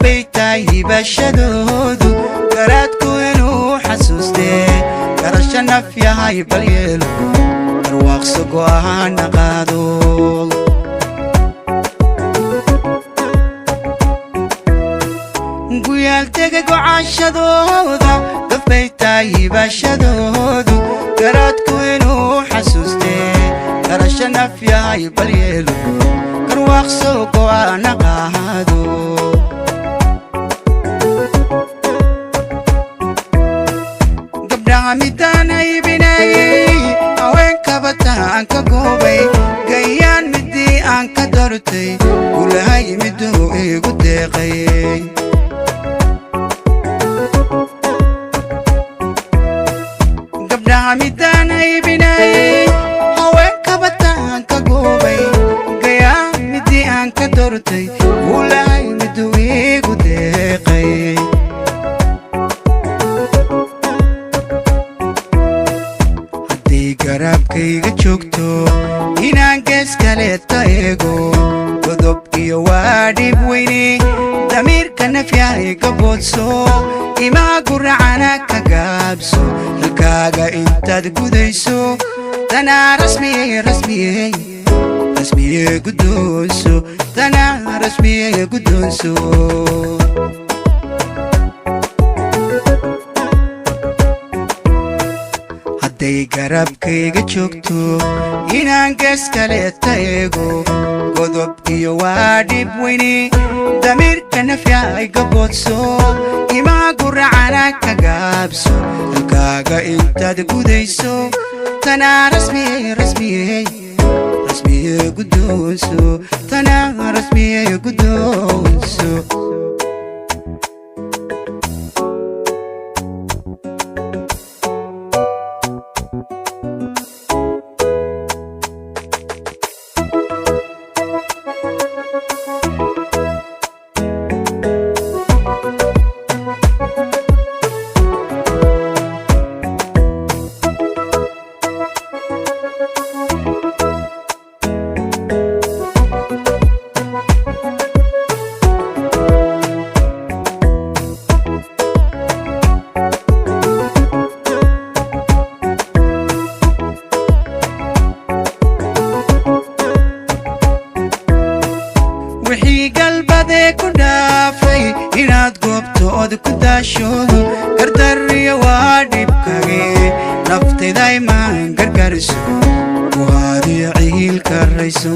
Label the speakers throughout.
Speaker 1: دبيتاي بشدودو قراتكو إنو حسوستي قرشنا في هاي باليلو أرواق سقوها نقادول قويال تقاقو عاشدودو دبيتاي بشدودو قراتكو إنو حسوستي قرشنا في هاي باليلو أرواق سقوها نقادول ميدان أي بناي أوين كبتا أنك قوبي قيان مدي أنك درتي ولا هاي مدو إيه قدقي قبلها ميدان أي بناي أوين كبتا أنك قوبي قيان مدي أنك درتي ولا هاي مدو إيه قدقي garabkayga joogto inaan gees kale taego godob iyo waa dhib weyne damiirka nafyahayga boodso imaa guracana ka gaabso halkaaga intaad gudayso tanaa rasmiye guddoonso tanaa rasmiye guddoonso day garabkayga joogto inaan gees kale taego godob iyo waa dhib weyne damiirka nafyahayga boodso imaa guracana ka gaabso halkaaga intaad gudayso tanaa rasmiye guddoonso tanaa rasmiye guddoonso wixii galbade ku dhaafay inaad goobtood ku daasho gardariyo waa dhibkage naftayday maan gargariso waadiyo ciilka rayso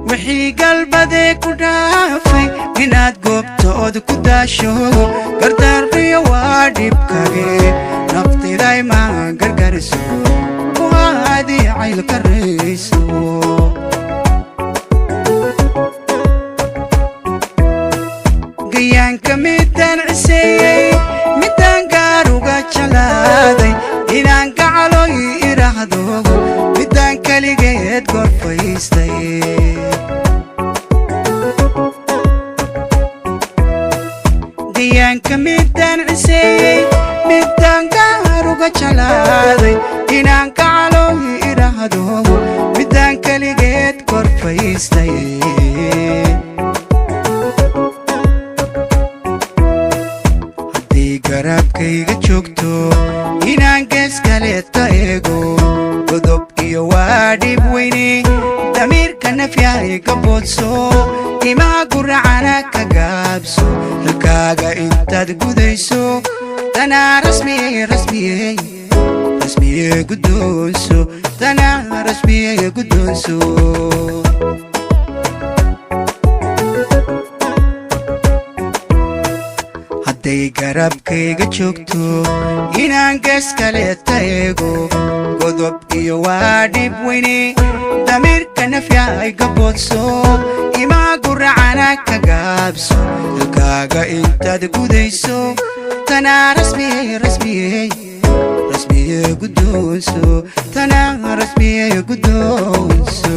Speaker 1: wixii galbade ku dhaafay inaad goobtood ku daasho gardariyo waa dhibkage naftayday maan gargariso هذه عيلك الرئيس قيان كميدان عسيي ميدان قاروغا جلادي إذان قعلو يراهدوغ ميدان كاليقيد قرفيستي قيان كميدان عسيي ميدان قاروغا جلادي إذان قعلو يراهدوغ ميدان كاليقيد قرفيستي garabkayga joogto inaan gees kale taego godob iyo waa dhib weyne damiirka nafyahayga boodso imaa guracana ka gaabso halkaaga intaad gudayso tanaa rasmiye guddoonso tanaa rasmiye guddoonso day garabkayga joogto inaan gees kale taego godob iyo waa dhib weyne damiirka nafyahayga boodso imaa guracana ka gaabso halkaaga intaad gudayso tanaa rasmiye guddoonso tanaa rasmiye guddoonso